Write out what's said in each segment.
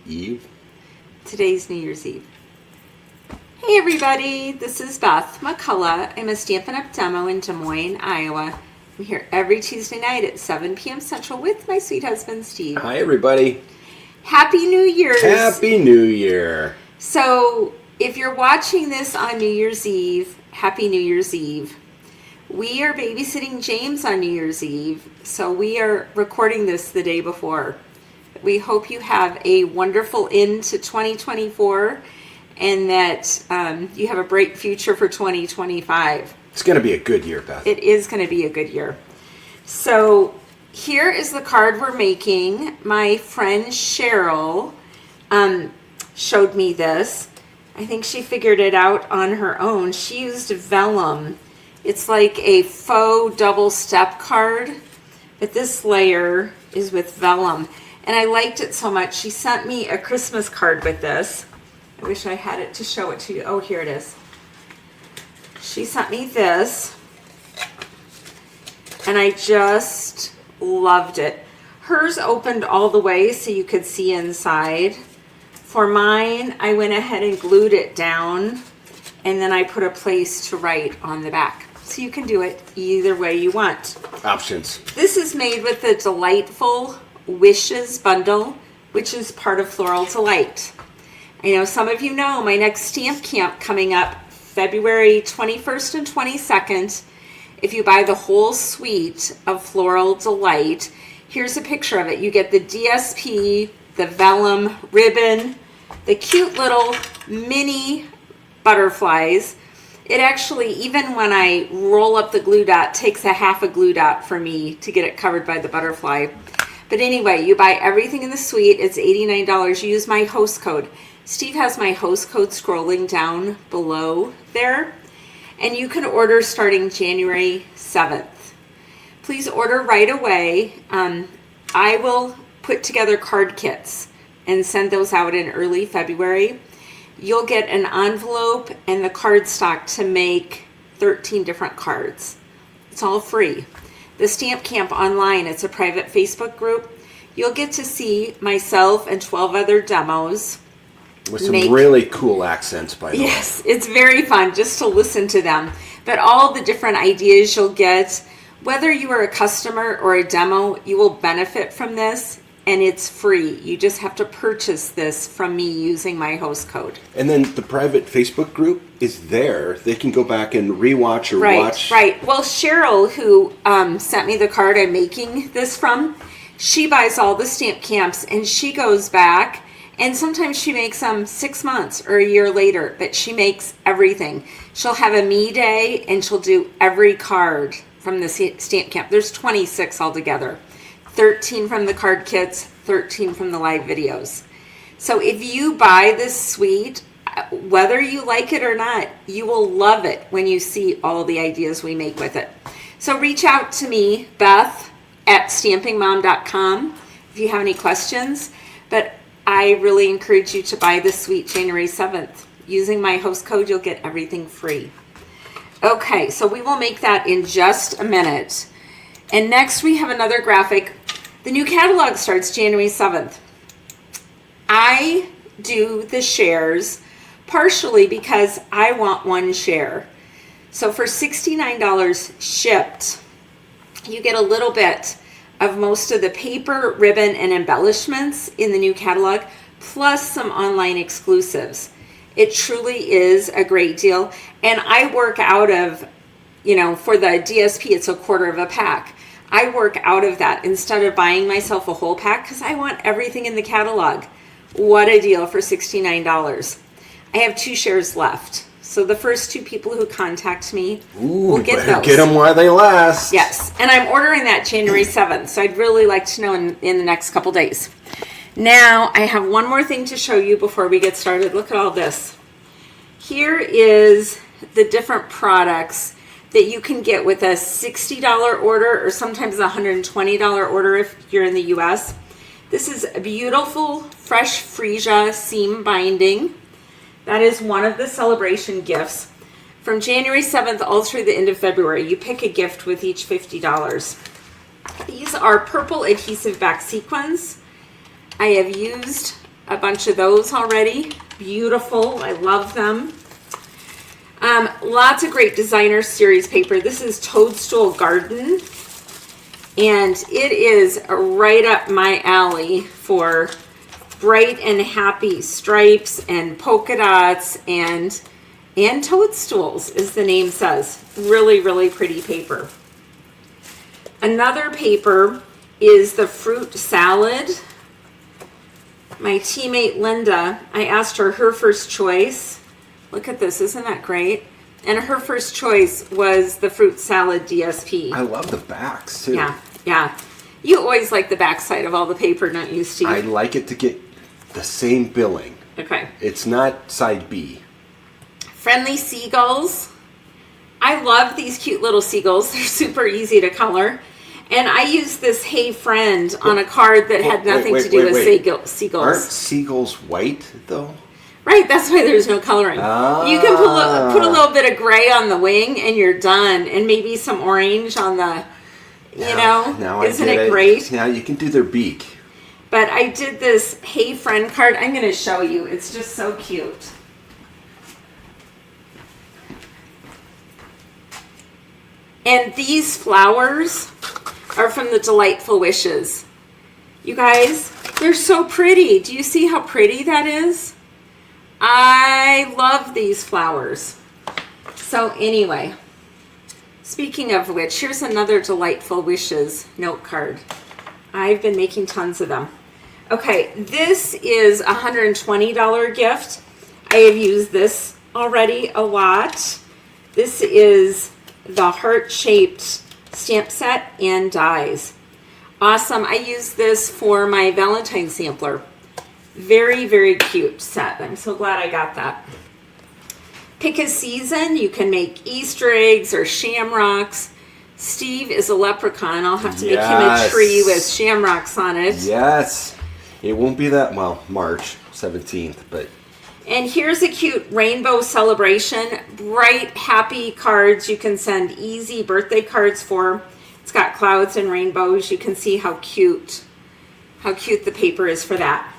Eve. Today's New Year's Eve. Hey everybody, this is Beth McCullough. I'm a Stampin' Up! Demo in Des Moines, Iowa. I'm here every Tuesday night at 7 p.m. Central with my sweet husband, Steve. Hi everybody. Happy New Year's. Happy New Year. So, if you're watching this on New Year's Eve, Happy New Year's Eve. We are babysitting James on New Year's Eve, so we are recording this the day before. We hope you have a wonderful end to 2024 and that you have a bright future for 2025. It's going to be a good year, Beth. It is going to be a good year. So here is the card we're making. My friend Cheryl showed me this. I think she figured it out on her own. She used vellum. It's like a faux double step card, but this layer is with vellum. And I liked it so much. She sent me a Christmas card with this. I wish I had it to show it to you. Oh, here it is. She sent me this, and I just loved it. Hers opened all the way so you could see inside. For mine, I went ahead and glued it down, and then I put a place to write on the back. So you can do it either way you want. Options. This is made with the delightful Wishes bundle, which is part of Floral Delight. I know some of you know my next stamp camp coming up February 21st and 22nd. If you buy the whole suite of Floral Delight, here's a picture of it. You get the DSP, the vellum ribbon, the cute little mini butterflies. It actually, even when I roll up the glue dot, takes a half a glue dot for me to get it covered by the butterfly. But anyway, you buy everything in the suite. It's $89. You use my host code. Steve has my host code scrolling down below there. And you can order starting January 7th. Please order right away. I will put together card kits and send those out in early February. You'll get an envelope and the cardstock to make 13 different cards. It's all free. The Stamp Camp online, it's a private Facebook group. You'll get to see myself and 12 other demos. With some really cool accents, by the way. Yes, it's very fun just to listen to them. But all the different ideas you'll get, whether you are a customer or a demo, you will benefit from this. And it's free. You just have to purchase this from me using my host code. And then the private Facebook group is there. They can go back and rewatch or watch. Right. Well, Cheryl, who sent me the card I'm making this from, she buys all the stamp camps and she goes back and sometimes she makes them 6 months or a year later, but she makes everything. She'll have a me day and she'll do every card from the stamp camp. There's 26 altogether. 13 from the card kits, 13 from the live videos. So if you buy this suite, whether you like it or not, you will love it when you see all the ideas we make with it. So reach out to me, Beth, at stampingmom.com if you have any questions. But I really encourage you to buy this suite January 7th. Using my host code, you'll get everything free. Okay, so we will make that in just a minute. And next we have another graphic. The new catalog starts January 7th. I do the shares partially because I want one share. So for $69 shipped, you get a little bit of most of the paper, ribbon, and embellishments in the new catalog, plus some online exclusives. It truly is a great deal. And I work out of, for the DSP, it's a quarter of a pack. I work out of that instead of buying myself a whole pack because I want everything in the catalog. What a deal for $69. I have 2 shares left. So the first 2 people who contact me will get those. Get them while they last. Yes, and I'm ordering that January 7th, so I'd really like to know in the next couple days. Now, I have one more thing to show you before we get started. Look at all this. Here is the different products that you can get with a $60 order or sometimes a $120 order if you're in the US. This is a beautiful fresh freesia seam binding. That is one of the celebration gifts. From January 7th all through the end of February, you pick a gift with each $50. These are purple adhesive back sequins. I have used a bunch of those already. Beautiful. I love them. Lots of great designer series paper. This is Toadstool Garden. And it is right up my alley for bright and happy stripes and polka dots and toadstools, as the name says. Really, really pretty paper. Another paper is the fruit salad. My teammate Linda, I asked her first choice. Look at this, isn't that great? And her first choice was the fruit salad DSP. I love the backs too. Yeah, yeah. You always like the backside of all the paper, don't you, Steve? I like it to get the same billing. Okay. It's not side B. Friendly seagulls. I love these cute little seagulls. They're super easy to color. And I used this Hey Friend on a card that had nothing to do with seagulls. Aren't seagulls white, though? Right, that's why there's no coloring. You can put a little bit of gray on the wing and you're done. And maybe some orange on the, isn't it great? Yeah, you can do their beak. But I did this Hey Friend card. I'm going to show you. It's just so cute. And these flowers are from the Delightful Wishes. You guys, they're so pretty. Do you see how pretty that is? I love these flowers. So anyway, speaking of which, here's another Delightful Wishes note card. I've been making tons of them. Okay, this is a $120 gift. I have used this already a lot. This is the heart-shaped stamp set and dies. Awesome. I use this for my Valentine's sampler. Very, very cute set. I'm so glad I got that. Pick a season. You can make Easter eggs or shamrocks. Steve is a leprechaun. I'll have to make him a tree with shamrocks on it. Yes. It won't be that, March 17th, but... And here's a cute rainbow celebration. Bright, happy cards you can send easy birthday cards for. It's got clouds and rainbows. You can see how cute the paper is for that.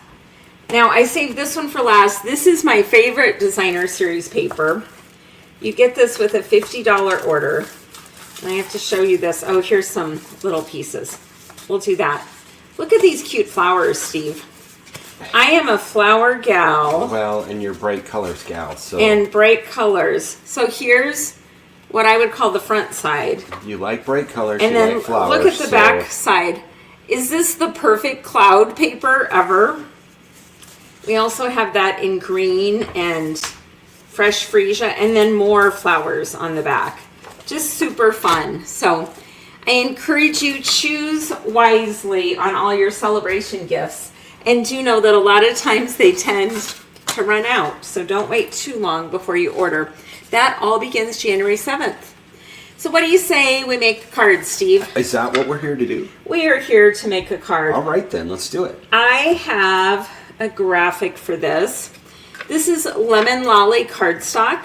Now, I saved this one for last. This is my favorite designer series paper. You get this with a $50 order. And I have to show you this. Oh, here's some little pieces. We'll do that. Look at these cute flowers, Steve. I am a flower gal. Well, and you're bright colors gal, so... And bright colors. So here's what I would call the front side. You like bright colors, and you then like flowers. Look at the back side. Is this the perfect cloud paper ever? We also have that in green and fresh freesia, and then more flowers on the back. Just super fun. So I encourage you, choose wisely on all your celebration gifts. And do know that a lot of times they tend to run out. So don't wait too long before you order. That all begins January 7th. So what do you say we make the card, Steve? Is that what we're here to do? We are here to make a card. All right then, let's do it. I have a graphic for this. This is Lemon Lolly cardstock.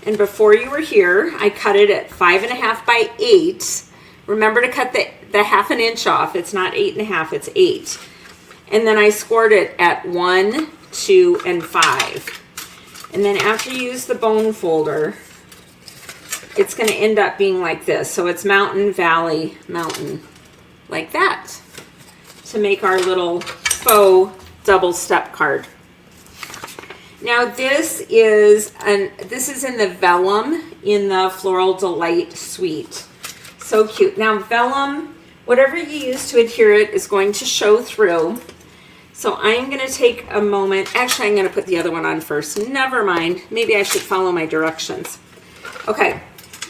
And before you were here, I cut it at 5.5 by 8. Remember to cut the 1/2 inch off. It's not 8.5, it's 8. And then I scored it at 1, 2, and 5. And then after you use the bone folder, it's going to end up being like this. So it's mountain, valley, mountain, like that, to make our little faux double step card. Now this is in the vellum in the Floral Delight suite. So cute. Now vellum, whatever you use to adhere it is going to show through. So I'm going to take a moment. Actually, I'm going to put the other one on first. Never mind. Maybe I should follow my directions. Okay.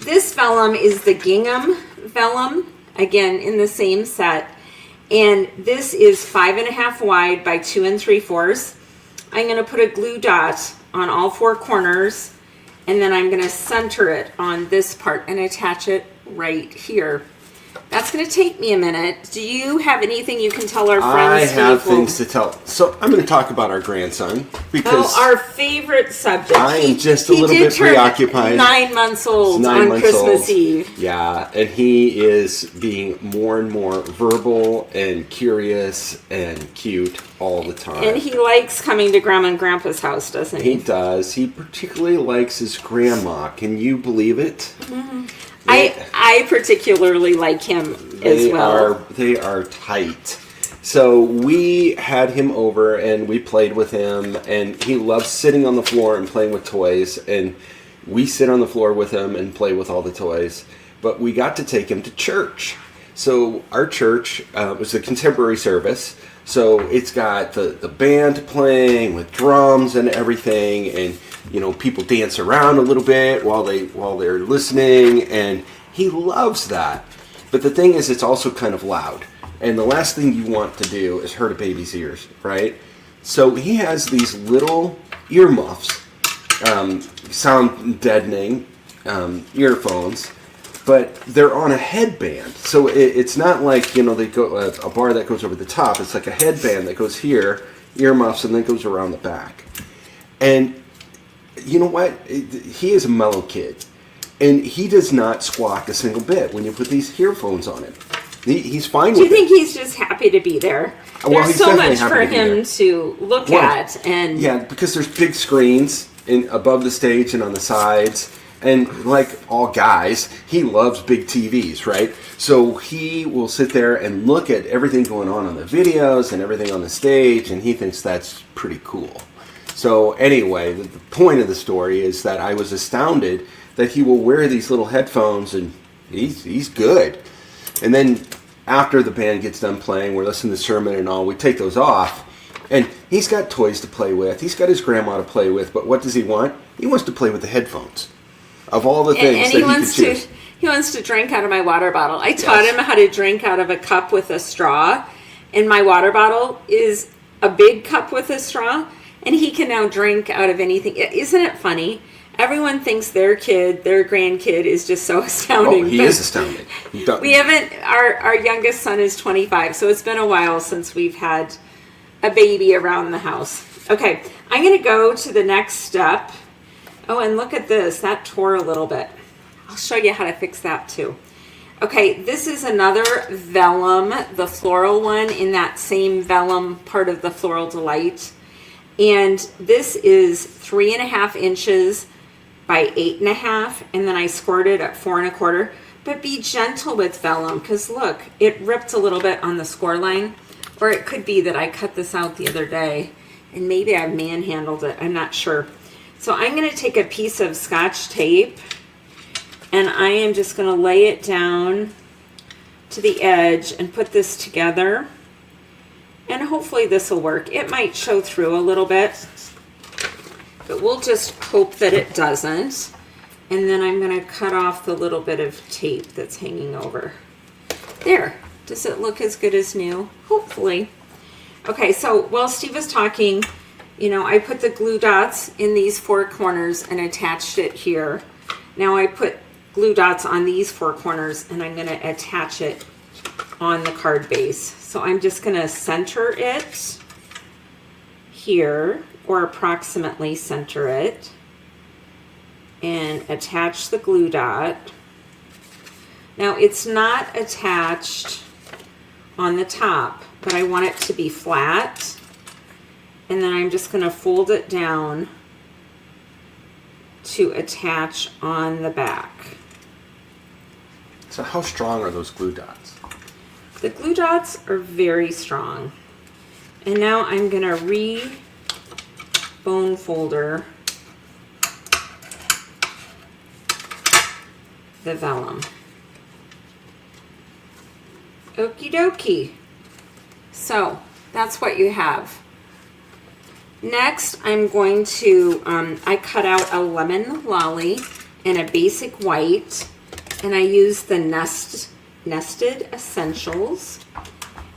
This vellum is the gingham vellum, again, in the same set. And this is 5.5 wide by 2 3/4. I'm going to put a glue dot on all 4 corners. And then I'm going to center it on this part and attach it right here. That's going to take me a minute. Do you have anything you can tell our I friends? have things to tell. So I'm going to talk about our grandson because our favorite subject. I am just a he little did bit turn preoccupied. 9 months old He's 9 on months Christmas old. Eve. Yeah, and he is being more and more verbal and curious and cute all the time. And he likes coming to Grandma and Grandpa's house, doesn't he? He does. He particularly likes his grandma. Can you believe it? Mm-hmm. I particularly like him as well. They are tight. So we had him over and we played with him, and he loves sitting on the floor and playing with toys, and we sit on the floor with him and play with all the toys. But we got to take him to church. So our church was a contemporary service. So it's got the band playing with drums and everything, and people dance around a little bit while they're listening, and he loves that. But the thing is, it's also kind of loud, and the last thing you want to do is hurt a baby's ears, right? So he has these little earmuffs, sound deadening earphones. But they're on a headband, so it's not like they go a bar that goes over the top. It's like a headband that goes here, earmuffs, and then goes around the back. And you know what? He is a mellow kid, and he does not squawk a single bit when you put these earphones on him. He's fine with it. Do you think he's just happy to be there? Well, There's so much for him to look at, and yeah, because there's big screens above the stage and on the sides. And like all guys, he loves big TVs, right? So he will sit there and look at everything going on the videos and everything on the stage, and he thinks that's pretty cool. So anyway, the point of the story is that I was astounded that he will wear these little headphones, and he's good. And then after the band gets done playing, we're listening to the sermon and all, we take those off, and he's got toys to play with. He's got his grandma to play with, but what does he want? He wants to play with the headphones. Of all the things that he could choose. He wants to drink out of my water bottle. I taught him how to drink out of a cup with a straw, and my water bottle is a big cup with a straw, and he can now drink out of anything. Isn't it funny? Everyone thinks their grandkid is just so astounding. Oh, he is astounding. We haven't, our youngest son is 25, so it's been a while since we've had a baby around the house. Okay, I'm going to go to the next step. Oh, and look at this. That tore a little bit. I'll show you how to fix that too. Okay, this is another vellum, the floral one, in that same vellum part of the Floral Delight. And this is 3.5 inches by 8.5, and then I scored it at 4 1/4. But be gentle with vellum, because look, it ripped a little bit on the score line. Or it could be that I cut this out the other day, and maybe I manhandled it. I'm not sure. So I'm going to take a piece of Scotch tape, and I am just going to lay it down to the edge and put this together. And hopefully this will work. It might show through a little bit, but we'll just hope that it doesn't. And then I'm going to cut off the little bit of tape that's hanging over. There. Does it look as good as new? Hopefully. Okay, so while Steve was talking, I put the glue dots in these 4 corners and attached it here. Now I put glue dots on these 4 corners, and I'm going to attach it on the card base. So I'm just going to center it here, or approximately center it, and attach the glue dot. Now it's not attached on the top, but I want it to be flat. And then I'm just going to fold it down to attach on the back. So how strong are those glue dots? The glue dots are very strong. And now I'm going to re-bone folder the vellum. Okie dokie. So that's what you have. Next, I'm going to, I cut out a lemon lolly in a basic white, and I use the Nested Essentials,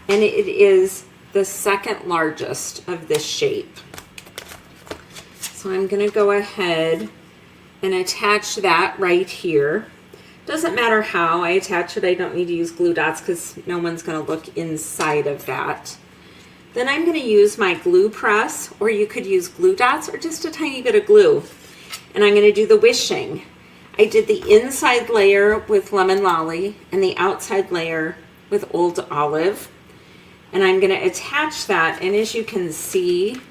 and it is the second largest of this shape. So I'm going to go ahead and attach that right here. Doesn't matter how I attach it. I don't need to use glue dots because no one's going to look inside of that. Then I'm going to use my glue press, or you could use glue dots or just a tiny bit of glue. And I'm going to do the wishing. I did the inside layer with Lemon Lolly and the outside layer with Old Olive. And I'm going to attach that, and as you can see,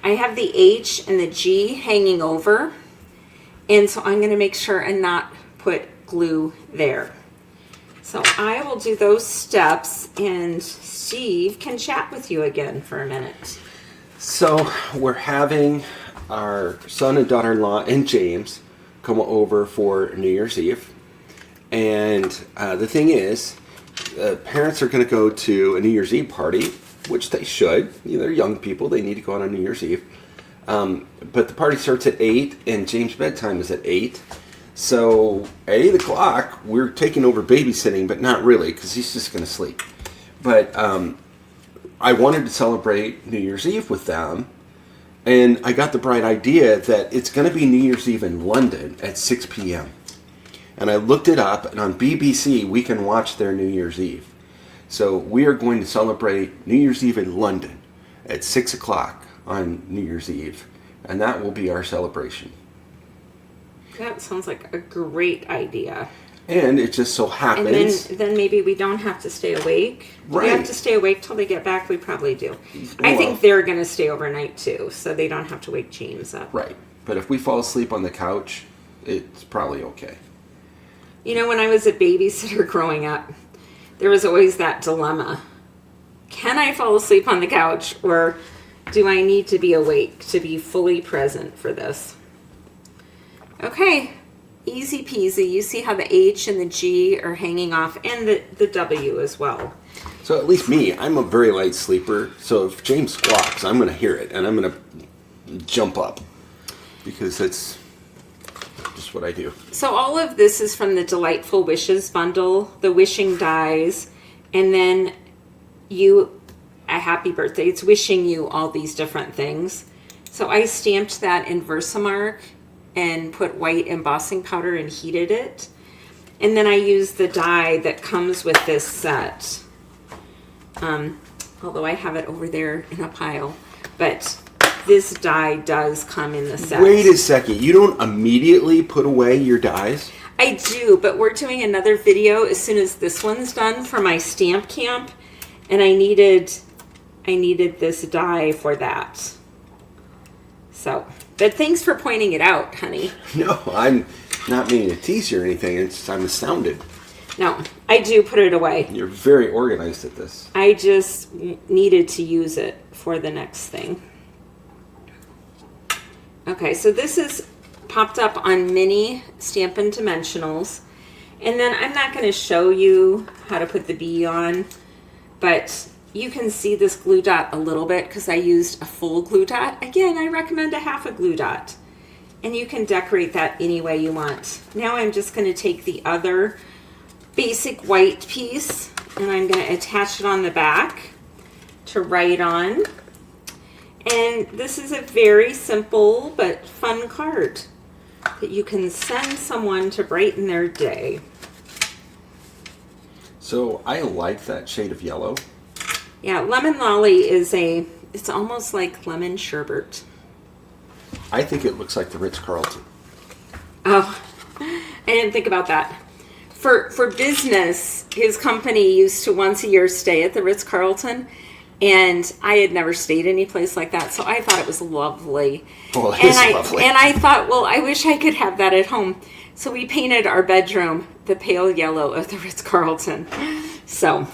I have the H and the G hanging over. And so I'm going to make sure and not put glue there. So I will do those steps, and Steve can chat with you again for a minute. So we're having our son and daughter-in-law and James come over for New Year's Eve. And the thing is, parents are going to go to a New Year's Eve party, which they should. They're young people. They need to go out on New Year's Eve. But the party starts at 8, and James' bedtime is at 8. So at 8 o'clock, we're taking over babysitting, but not really, because he's just going to sleep. But I wanted to celebrate New Year's Eve with them, and I got the bright idea that it's going to be New Year's Eve in London at 6 p.m. And I looked it up, and on BBC, we can watch their New Year's Eve. So we are going to celebrate New Year's Eve in London at 6 o'clock on New Year's Eve, and that will be our celebration. That sounds like a great idea. And it just so happens... And then maybe we don't have to stay awake. Do we have to stay awake till they get back? We probably do. I think they're going to stay overnight too, so they don't have to wake James up. Right. But if we fall asleep on the couch, it's probably okay. You know, when I was a babysitter growing up, there was always that dilemma. Can I fall asleep on the couch, or do I need to be awake to be fully present for this? Okay, easy peasy. You see how the H and the G are hanging off, and the W as well. So at least me, I'm a very light sleeper, so if James squawks, I'm going to hear it, and I'm going to jump up, because that's just what I do. So all of this is from the Delightful Wishes bundle, the wishing dies, and then a happy birthday. It's wishing you all these different things. So I stamped that in Versamark and put white embossing powder and heated it. And then I used the die that comes with this set. Although I have it over there in a pile. But this die does come in the set. Wait a second. You don't immediately put away your dies? I do, but we're doing another video as soon as this one's done for my stamp camp. And I needed this die for that. So, but thanks for pointing it out, honey. No, I'm not meaning to tease you or anything. I'm astounded. No, I do put it away. You're very organized at this. I just needed to use it for the next thing. Okay, so this is popped up on mini Stampin' Dimensionals. And then I'm not going to show you how to put the bee on, but you can see this glue dot a little bit because I used a full glue dot. Again, I recommend a half a glue dot. And you can decorate that any way you want. Now I'm just going to take the other basic white piece and I'm going to attach it on the back to write on. And this is a very simple but fun card that you can send someone to brighten their day. So I like that shade of yellow. Yeah, Lemon Lolly is it's almost like lemon sherbet. I think it looks like the Ritz-Carlton. Oh, I didn't think about that. For business, his company used to once a year stay at the Ritz-Carlton, and I had never stayed any place like that, so I thought it was lovely. Well, it is lovely. And I thought, well, I wish I could have that at home. So we painted our bedroom the pale yellow of the Ritz-Carlton. So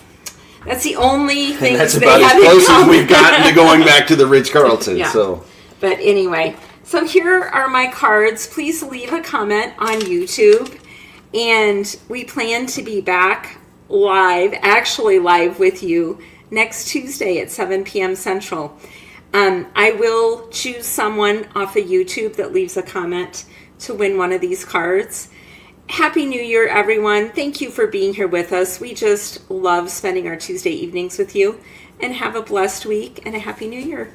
that's the only thing that's about as close as we've gotten to going back to the Ritz-Carlton. Yeah. So, but anyway, so here are my cards. Please leave a comment on YouTube. And we plan to be back actually live with you next Tuesday at 7 p.m. Central. I will choose someone off of YouTube that leaves a comment to win one of these cards. Happy New Year, everyone. Thank you for being here with us. We just love spending our Tuesday evenings with you. And have a blessed week and a Happy New Year.